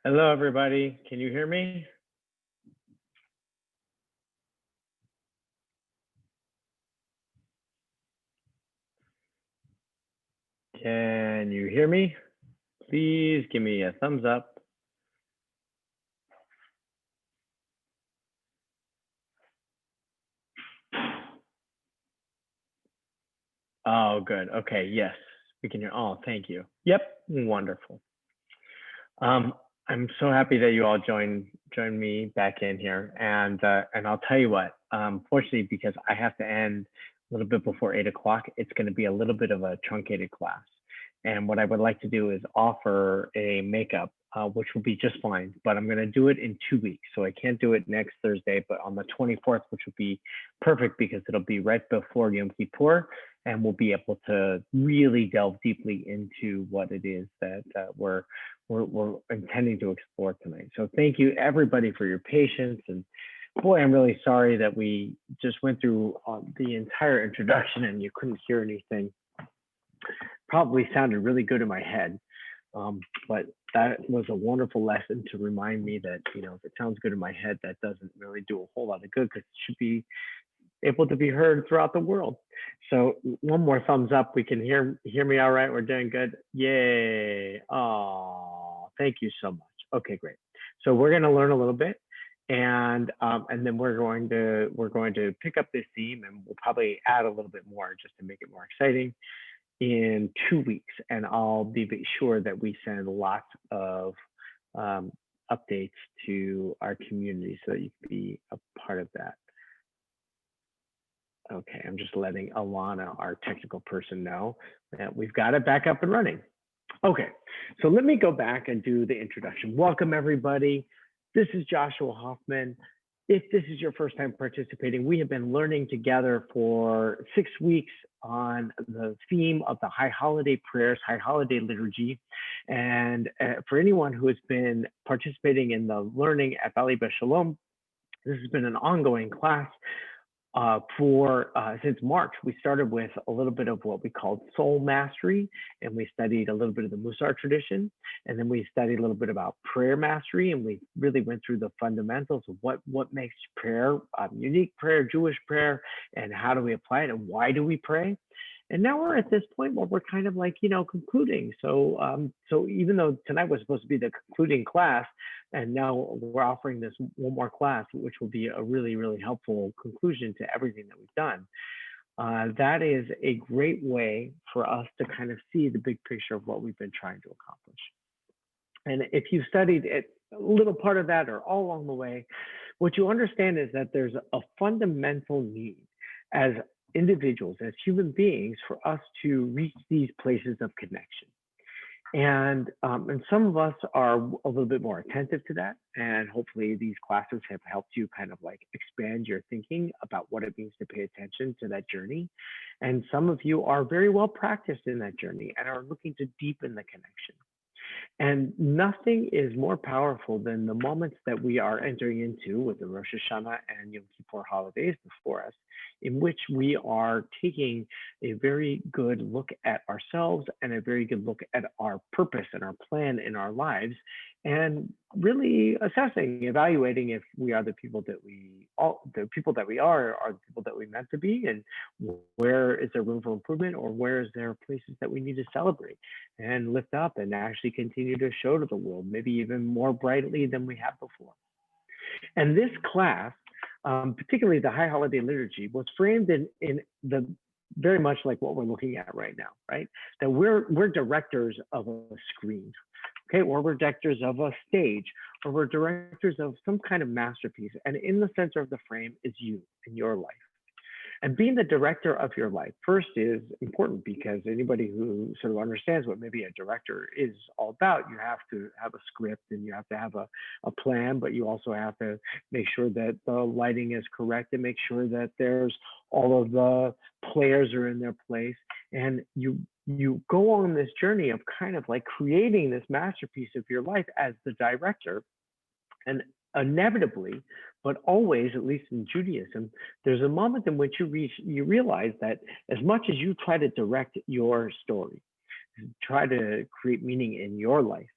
Hello, everybody. Can you hear me? Can you hear me? Please give me a thumbs up. Oh, good. Okay, yes, we can hear. Oh, thank you. Yep, wonderful. I'm so happy that you all joined me back in here, and I'll tell you what. Fortunately, because I have to end a little bit before 8 o'clock, it's going to be a little bit of a truncated class. And what I would like to do is offer a makeup, which will be just fine, but I'm going to do it in 2 weeks. So I can't do it next Thursday, but on the 24th, which will be perfect because it'll be right before Yom Kippur, and we'll be able to really delve deeply into what it is that we're intending to explore tonight. So thank you everybody for your patience. And boy, I'm really sorry that we just went through the entire introduction and you couldn't hear anything. Probably sounded really good in my head, but that was a wonderful lesson to remind me that, if it sounds good in my head, that doesn't really do a whole lot of good because it should be able to be heard throughout the world. So one more thumbs up. We can hear me all right. We're doing good. Yay. Oh, thank you so much. Okay, great. So we're going to learn a little bit, and then we're going to pick up this theme, and we'll probably add a little bit more just to make it more exciting in 2 weeks. And I'll be sure that we send lots of updates to our community so that you can be a part of that. Okay, I'm just letting Alana, our technical person, know that we've got it back up and running. Okay, so let me go back and do the introduction. Welcome, everybody. This is Joshua Hoffman. If this is your first time participating, we have been learning together for 6 weeks on the theme of the High Holiday Prayers, High Holiday Liturgy. And for anyone who has been participating in the learning at Valley Shalom, this has been an ongoing class since March. We started with a little bit of what we called soul mastery, and we studied a little bit of the Musar tradition, and then we studied a little bit about prayer mastery, and we really went through the fundamentals of what makes prayer unique prayer, Jewish prayer, and how do we apply it, and why do we pray. And now we're at this point where we're kind of like, concluding. So even though tonight was supposed to be the concluding class, and now we're offering this one more class, which will be a really, really helpful conclusion to everything that we've done. That is a great way for us to kind of see the big picture of what we've been trying to accomplish. And if you studied it, a little part of that or all along the way, what you understand is that there's a fundamental need as individuals, as human beings, for us to reach these places of connection. And some of us are a little bit more attentive to that. And hopefully these classes have helped you kind of like expand your thinking about what it means to pay attention to that journey. And some of you are very well practiced in that journey and are looking to deepen the connection. And nothing is more powerful than the moments that we are entering into with the Rosh Hashanah and Yom Kippur holidays before us, in which we are taking a very good look at ourselves and a very good look at our purpose and our plan in our lives, and really assessing, evaluating if we are the people that we are the people that we meant to be, and where is there room for improvement, or where is there places that we need to celebrate and lift up and actually continue to show to the world, maybe even more brightly than we have before. And this class, particularly the High Holiday Liturgy, was framed in the very much like what we're looking at right now, right? That we're directors of a screen, okay, or we're directors of a stage, or we're directors of some kind of masterpiece. And in the center of the frame is you and your life. And being the director of your life first is important, because anybody who sort of understands what maybe a director is all about, you have to have a script and you have to have a plan, but you also have to make sure that the lighting is correct and make sure that there's all of the players are in their place. And you go on this journey of kind of like creating this masterpiece of your life as the director. And inevitably, but always, at least in Judaism, there's a moment in which you realize that as much as you try to direct your story, try to create meaning in your life,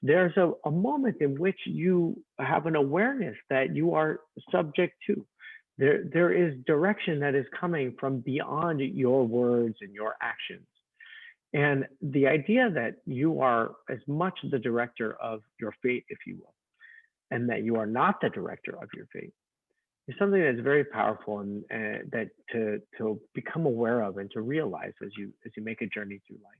There's a moment in which you have an awareness that you are subject to. There is direction that is coming from beyond your words and your actions. And the idea that you are as much the director of your fate, if you will, and that you are not the director of your fate is something that's very powerful and that to become aware of and to realize as you make a journey through life.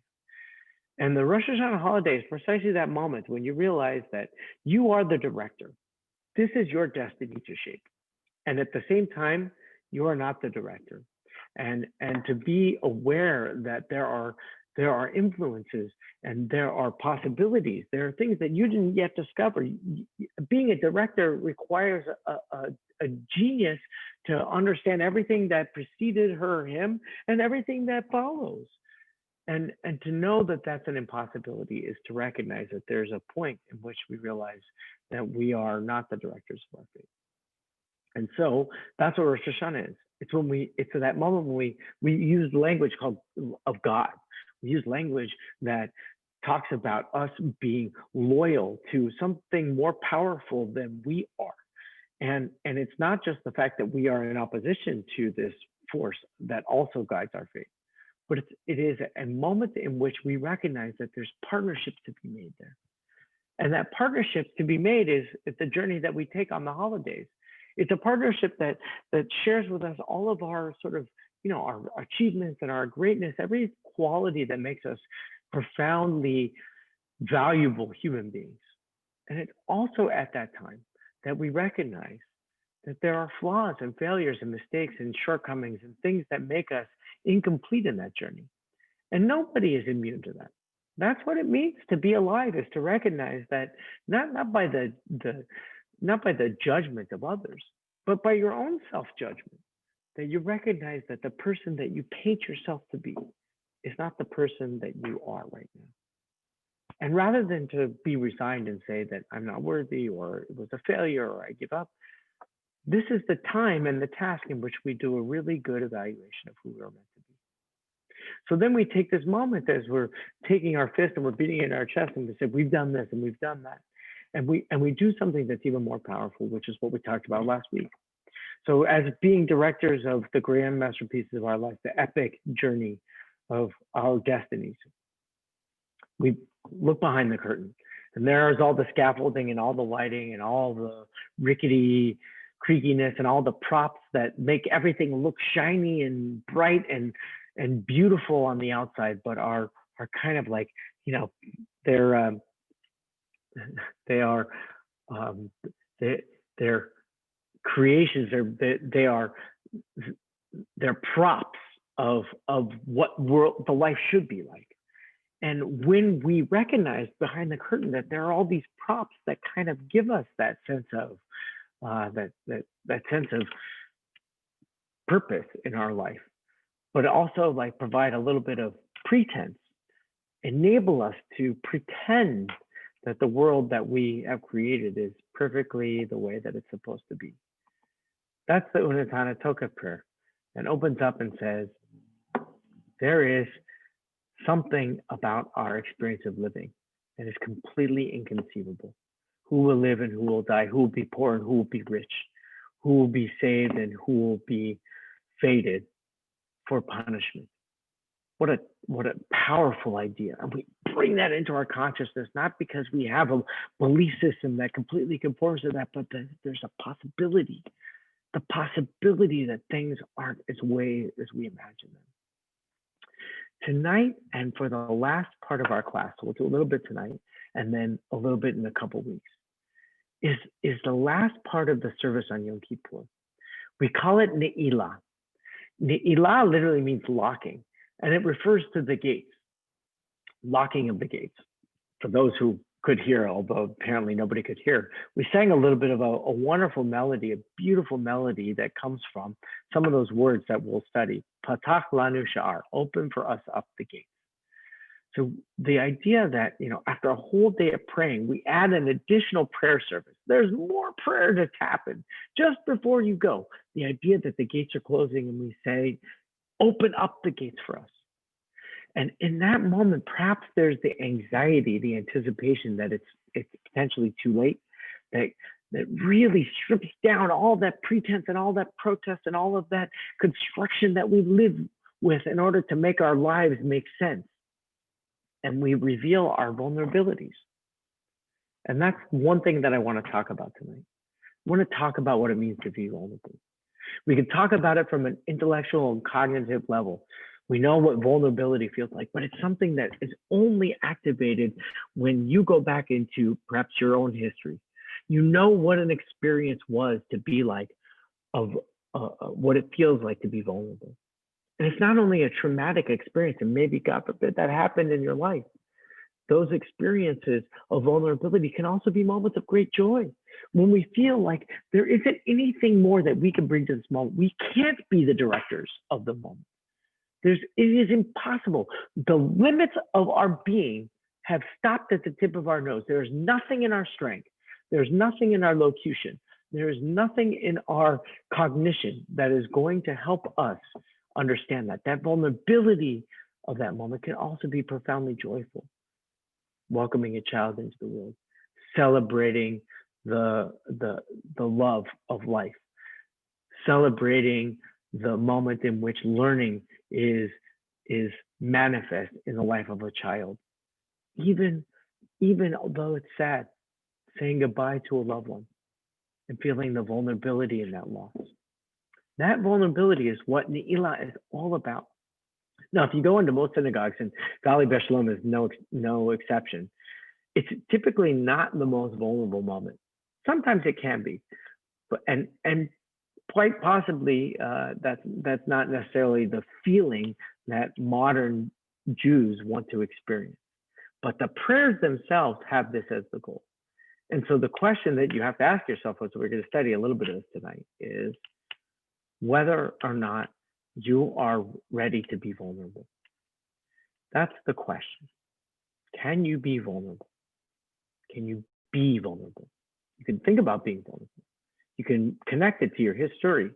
And the Rosh Hashanah holiday is precisely that moment when you realize that you are the director. This is your destiny to shape. And at the same time, you are not the director. And to be aware that there are influences and there are possibilities. There are things that you didn't yet discover. Being a director requires a genius to understand everything that preceded her or him and everything that follows. And to know that that's an impossibility is to recognize that there's a point in which we realize that we are not the directors of our fate. And so that's what Rosh Hashanah is. It's that moment when we use language called of God. We use language that talks about us being loyal to something more powerful than we are. And it's not just the fact that we are in opposition to this force that also guides our fate, but it is a moment in which we recognize that there's partnerships to be made there. And that partnership to be made is the journey that we take on the holidays. It's a partnership that shares with us all of our sort of, our achievements and our greatness, every quality that makes us profoundly valuable human beings. And it's also at that time that we recognize that there are flaws and failures and mistakes and shortcomings and things that make us incomplete in that journey. And nobody is immune to that. That's what it means to be alive, is to recognize that not by the judgment of others, but by your own self-judgment, that you recognize that the person that you paint yourself to be is not the person that you are right now. And rather than to be resigned and say that I'm not worthy or it was a failure or I give up, this is the time and the task in which we do a really good evaluation of who we're meant to be. So then we take this moment as we're taking our fist and we're beating it in our chest and we say, we've done this and we've done that. And we do something that's even more powerful, which is what we talked about last week. So as being directors of the grand masterpieces of our life, the epic journey of our destinies, we look behind the curtain. And there's all the scaffolding and all the lighting and all the rickety creakiness and all the props that make everything look shiny and bright and beautiful on the outside, but are kind of like, they're creations. They're props of what the life should be like. And when we recognize behind the curtain that there are all these props that kind of give us that sense of that sense of purpose in our life, but also like provide a little bit of pretense, enable us to pretend that the world that we have created is perfectly the way that it's supposed to be. That's the Unitana Toka prayer, and opens up and says, there is something about our experience of living that is completely inconceivable. Who will live and who will die, who will be poor and who will be rich, who will be saved and who will be fated for punishment. What a powerful idea. And we bring that into our consciousness, not because we have a belief system that completely conforms to that, but that there's a possibility, the possibility that things aren't as way as we imagine them. Tonight, and for the last part of our class, so we'll do a little bit tonight, and then a little bit in a couple of weeks, is the last part of the service on Yom Kippur. We call it Ne'ilah. Ne'ilah literally means locking, and it refers to the gates, locking of the gates. For those who could hear, although apparently nobody could hear, we sang a little bit of a wonderful melody, a beautiful melody that comes from some of those words that we'll study. Patach lanu sha'ar, open for us up the gates. So the idea that, after a whole day of praying, we add an additional prayer service. There's more prayer to happen just before you go. The idea that the gates are closing and we say, open up the gates for us. And in that moment, perhaps there's the anxiety, the anticipation that it's potentially too late, that that really strips down all that pretense and all that protest and all of that construction that we live with in order to make our lives make sense. And we reveal our vulnerabilities. And that's one thing that I want to talk about tonight. I want to talk about what it means to be vulnerable. We can talk about it from an intellectual and cognitive level. We know what vulnerability feels like, but it's something that is only activated when you go back into perhaps your own history. You know what an experience was to be like, of what it feels like to be vulnerable. And it's not only a traumatic experience, and maybe God forbid that happened in your life. Those experiences of vulnerability can also be moments of great joy. When we feel like there isn't anything more that we can bring to this moment, we can't be the directors of the moment. It is impossible. The limits of our being have stopped at the tip of our nose. There is nothing in our strength. There's nothing in our locution. There is nothing in our cognition that is going to help us understand that. That vulnerability of that moment can also be profoundly joyful. Welcoming a child into the world, celebrating the love of life, celebrating the moment in which learning is manifest in the life of a child. Even although it's sad, saying goodbye to a loved one and feeling the vulnerability in that loss. That vulnerability is what Ne'ilah is all about. Now, if you go into most synagogues, and Gali Beshalom is no exception, it's typically not the most vulnerable moment. Sometimes it can be, but and quite possibly that's not necessarily the feeling that modern Jews want to experience. But the prayers themselves have this as the goal. And so the question that you have to ask yourself, as we're going to study a little bit of this tonight, is whether or not you are ready to be vulnerable. That's the question. Can you be vulnerable? Can you be vulnerable? You can think about being vulnerable. You can connect it to your history.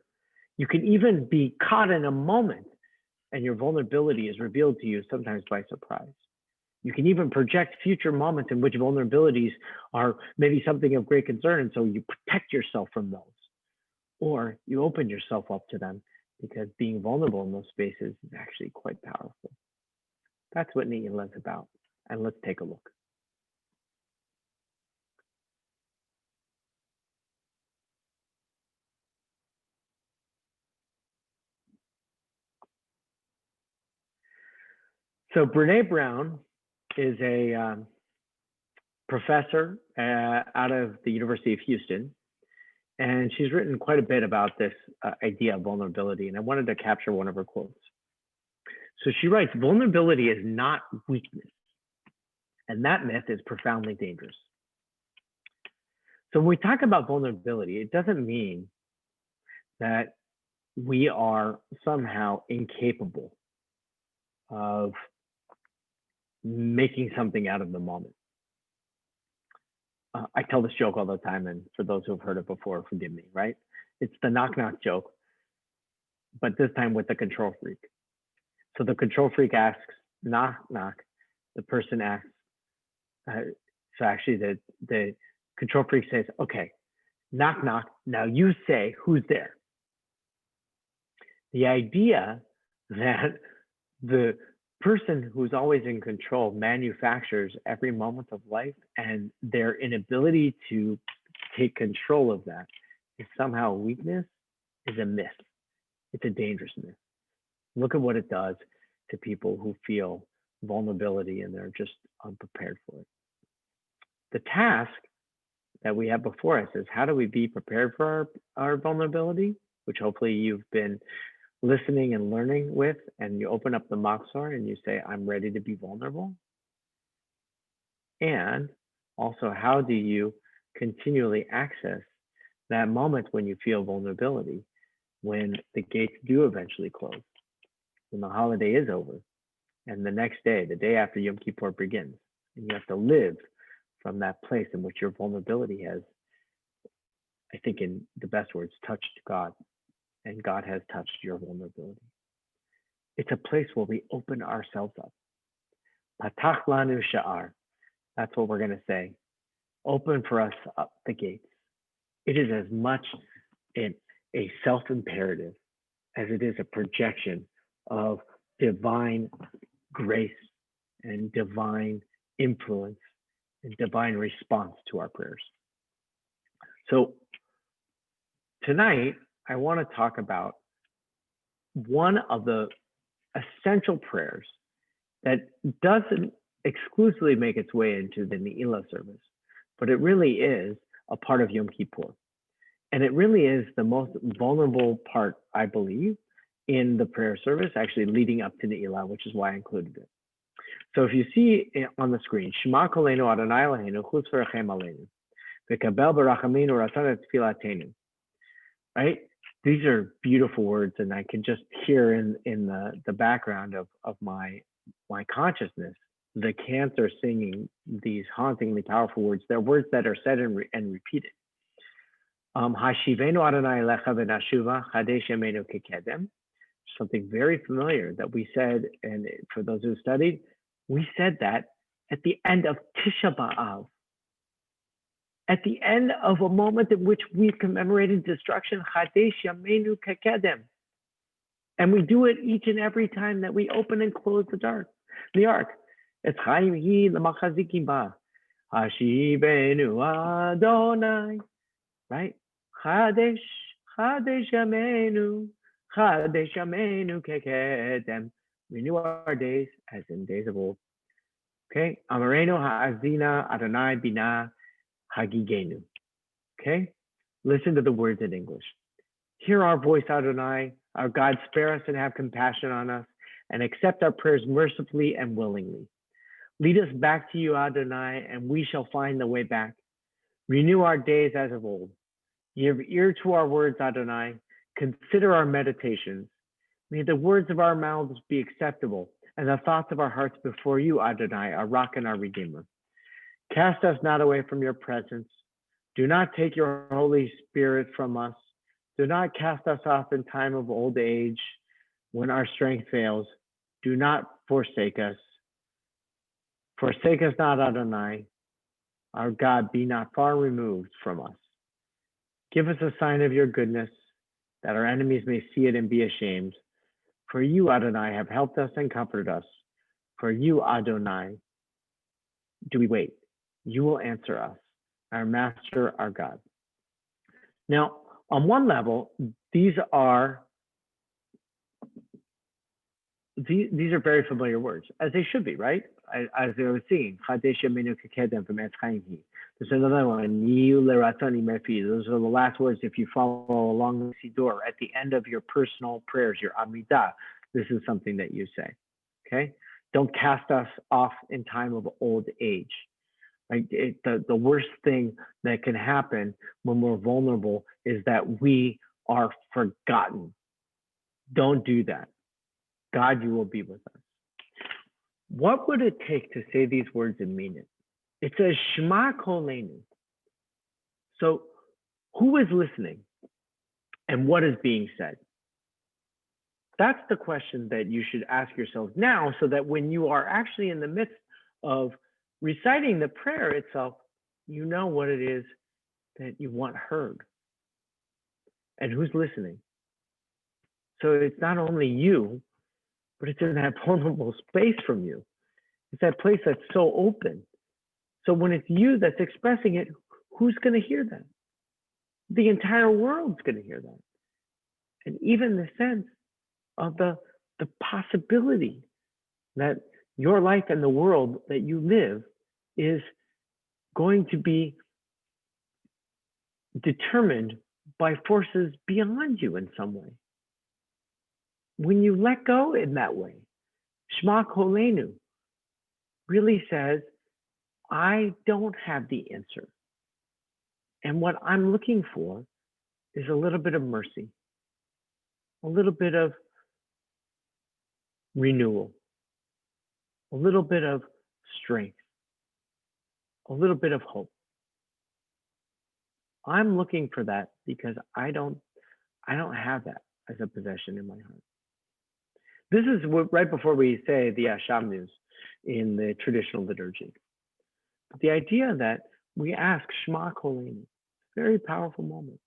You can even be caught in a moment and your vulnerability is revealed to you sometimes by surprise. You can even project future moments in which vulnerabilities are maybe something of great concern, and so you protect yourself from those. Or you open yourself up to them, because being vulnerable in those spaces is actually quite powerful. That's what Ne'ilah is about. And let's take a look. So Brene Brown is a professor out of the University of Houston. And she's written quite a bit about this idea of vulnerability. And I wanted to capture one of her quotes. So she writes, vulnerability is not weakness. And that myth is profoundly dangerous. So when we talk about vulnerability, it doesn't mean that we are somehow incapable of making something out of the moment. I tell this joke all the time, and for those who have heard it before, forgive me, right? It's the knock knock joke, but this time with the control freak. So the control freak asks, knock knock. The person asks, so actually the control freak says, okay, knock knock. Now you say, who's there? The idea that the person who's always in control manufactures every moment of life, and their inability to take control of that is somehow a weakness, is a myth. It's a dangerous myth. Look at what it does to people who feel vulnerability and they're just unprepared for it. The task that we have before us is, how do we be prepared for our vulnerability, which hopefully you've been listening and learning with, and you open up the Machzor and you say, I'm ready to be vulnerable. And also, how do you continually access that moment when you feel vulnerability, when the gates do eventually close, when the holiday is over, and the next day, the day after Yom Kippur begins, and you have to live from that place in which your vulnerability has, I think in the best words, touched God, and God has touched your vulnerability. It's a place where we open ourselves up. Patach lanu sha'ar. That's what we're going to say. Open for us up the gates. It is as much a self-imperative as it is a projection of divine grace and divine influence and divine response to our prayers. So tonight, I want to talk about one of the essential prayers that doesn't exclusively make its way into the Ne'ilah service, but it really is a part of Yom Kippur. And it really is the most vulnerable part, I believe, in the prayer service, actually leading up to Ne'ilah, which is why I included it. So if you see on the screen, Shema Kolenu Adonai Eloheinu Chutz v'rachem aleinu, v'kabel b'rachaminu ratzon et tfilatenu. Right? These are beautiful words, and I can just hear in the background of my consciousness the cantor singing these hauntingly powerful words. They're words that are said and repeated. Hashivenu Adonai elecha v'nashuva chadesh yemenu kekedem. Something very familiar that we said, and for those who studied, we said that at the end of Tisha B'Av, at the end of a moment in which we commemorated destruction, Chadesh Yameinu Kekedem. And we do it each and every time that we open and close the ark. It's Chaim Hi L'Machazikim Ba. Hashivenu Adonai. Right? Chadesh Yameinu. Chadesh Yameinu Kekedem. Renew our days as in days of old. Okay? Amarenu Ha'azina Adonai Bina Hagigenu. Okay? Listen to the words in English. Hear our voice, Adonai, our God, spare us and have compassion on us, and accept our prayers mercifully and willingly. Lead us back to you, Adonai, and we shall find the way back. Renew our days as of old. Give ear to our words, Adonai. Consider our meditations. May the words of our mouths be acceptable, and the thoughts of our hearts before you, Adonai, our rock and our redeemer. Cast us not away from your presence. Do not take your Holy Spirit from us. Do not cast us off in time of old age when our strength fails. Do not forsake us. Forsake us not, Adonai. Our God, be not far removed from us. Give us a sign of your goodness, that our enemies may see it and be ashamed. For you, Adonai, have helped us and comforted us. For you, Adonai, do we wait? You will answer us, our Master, our God. Now, on one level, these are very familiar words, as they should be, right? As they were singing, Chadesh Yameinu Kekedem from Etz Chaim Hi. There's another one, Yiu L'Ratzoni Mefi. Those are the last words if you follow along the Siddur. At the end of your personal prayers, your Amidah, this is something that you say, okay? Don't cast us off in time of old age. Right? The worst thing that can happen when we're vulnerable is that we are forgotten. Don't do that. God, you will be with us. What would it take to say these words and mean it? It says Shema Kolenu. So who is listening and what is being said? That's the question that you should ask yourself now, so that when you are actually in the midst of reciting the prayer itself, you know what it is that you want heard and who's listening. So it's not only you, but it's in that vulnerable space from you. It's that place that's so open. So when it's you that's expressing it, who's going to hear that? The entire world's going to hear that. And even the sense of the possibility that your life and the world that you live is going to be determined by forces beyond you in some way. When you let go in that way, Shema Kolenu really says, I don't have the answer. And what I'm looking for is a little bit of mercy, a little bit of renewal, a little bit of strength, a little bit of hope. I'm looking for that because I don't have that as a possession in my heart. This is what, right before we say the Asham news. in the traditional liturgy. But the idea that we ask Shema Kolenu, very powerful moment.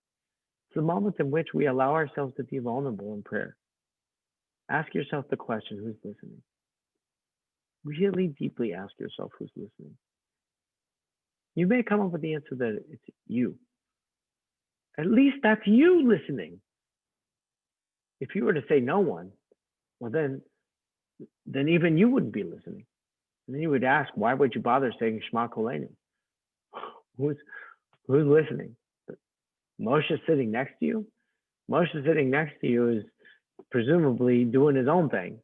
It's the moment in which we allow ourselves to be vulnerable in prayer. Ask yourself the question, who's listening? Really deeply ask yourself who's listening. You may come up with the answer that it's you. At least that's you listening. If you were to say no one, well then even you wouldn't be listening. And then you would ask, why would you bother saying Shema Kolenu? Who's listening? Moshe sitting next to you? Moshe sitting next to you is presumably doing his own thing.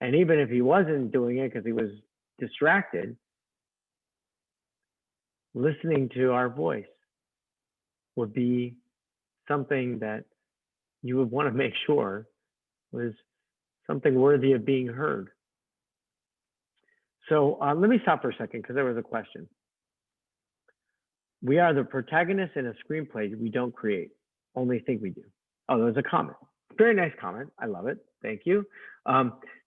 And even if he wasn't doing it because he was distracted, listening to our voice would be something that you would want to make sure was something worthy of being heard. So let me stop for a second because there was a question. We are the protagonists in a screenplay we don't create, only think we do. Oh, there's a comment. Very nice comment. I love it. Thank you.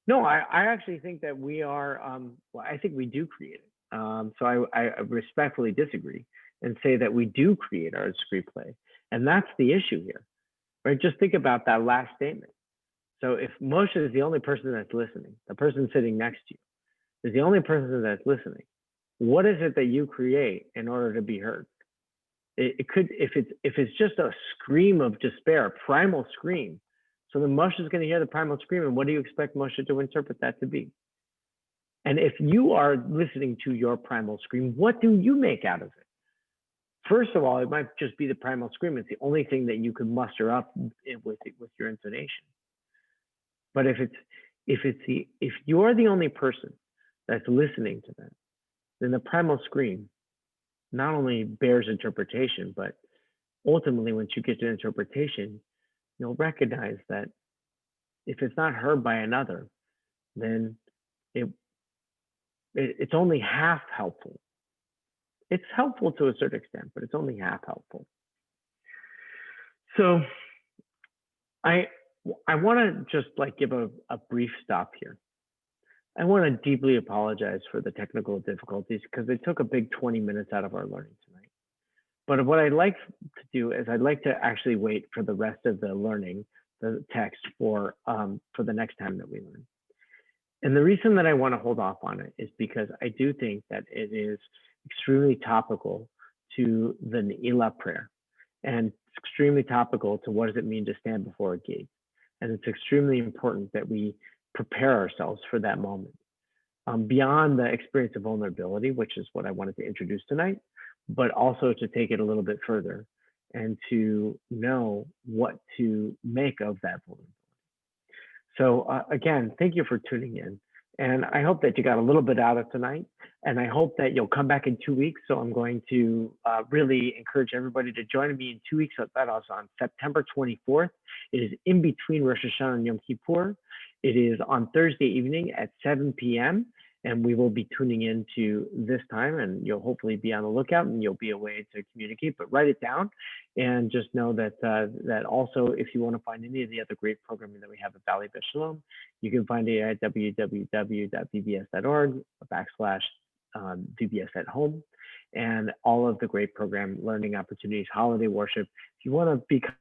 No, I actually think that we are, well, I think we do create it. So I respectfully disagree and say that we do create our screenplay. And that's the issue here, right? Just think about that last statement. So if Moshe is the only person that's listening, the person sitting next to you is the only person that's listening, what is it that you create in order to be heard? It could, if it's just a scream of despair, a primal scream, so then Moshe is going to hear the primal scream, and what do you expect Moshe to interpret that to be? And if you are listening to your primal scream, what do you make out of it? First of all, it might just be the primal scream. It's the only thing that you can muster up with your intonation. But if you're the only person that's listening to that, then the primal scream not only bears interpretation, but ultimately, once you get to interpretation, you'll recognize that if it's not heard by another, then it's only half helpful. It's helpful to a certain extent, but it's only half helpful. So I want to just give a brief stop here. I want to deeply apologize for the technical difficulties because they took a big 20 minutes out of our learning tonight. But what I'd like to do is I'd like to actually wait for the rest of the learning, the text for the next time that we learn. And the reason that I want to hold off on it is because I do think that it is extremely topical to the Ne'ilah prayer, and it's extremely topical to what does it mean to stand before a gate. And it's extremely important that we prepare ourselves for that moment. Beyond the experience of vulnerability, which is what I wanted to introduce tonight, but also to take it a little bit further and to know what to make of that vulnerability. So again, thank you for tuning in. And I hope that you got a little bit out of tonight. And I hope that you'll come back in 2 weeks. So I'm going to really encourage everybody to join me in 2 weeks. That is on September 24th. It is in between Rosh Hashanah and Yom Kippur. It is on Thursday evening at 7 p.m. And we will be tuning into this time, and you'll hopefully be on the lookout and you'll be a way to communicate, but write it down. And just know that that also, if you want to find any of the other great programming that we have at Valley Shalom, you can find it at www.vbs.org/VBS at home, and all of the great program learning opportunities, holiday worship. If you want to become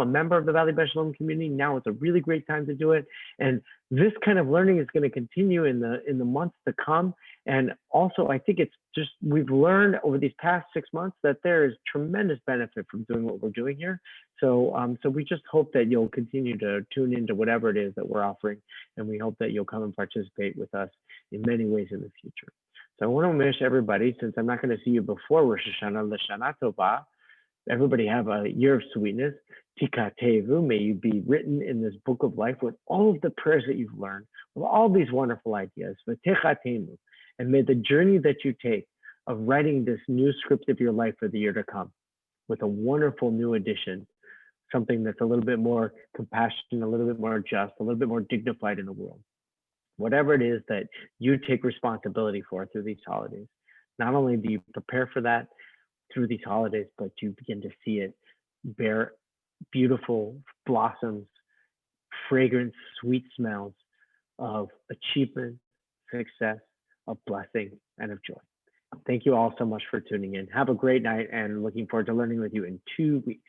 a member of the Valley Shalom community, now is a really great time to do it. And this kind of learning is going to continue in the months to come. And also, I think it's just, we've learned over these past 6 months that there is tremendous benefit from doing what we're doing here. So, so we just hope that you'll continue to tune into whatever it is that we're offering. And we hope that you'll come and participate with us in many ways in the future. So I want to wish everybody, since I'm not going to see you before Rosh Hashanah, L'Shana Tova, everybody have a year of sweetness. Tika Tevu, may you be written in this book of life with all of the prayers that you've learned, with all these wonderful ideas. And may the journey that you take of writing this new script of your life for the year to come with a wonderful new edition, something that's a little bit more compassionate, a little bit more just, a little bit more dignified in the world. Whatever it is that you take responsibility for through these holidays, not only do you prepare for that through these holidays, but you begin to see it bear beautiful blossoms, fragrant, sweet smells of achievement, success, of blessing and of joy. Thank you all so much for tuning in. Have a great night and looking forward to learning with you in 2 weeks.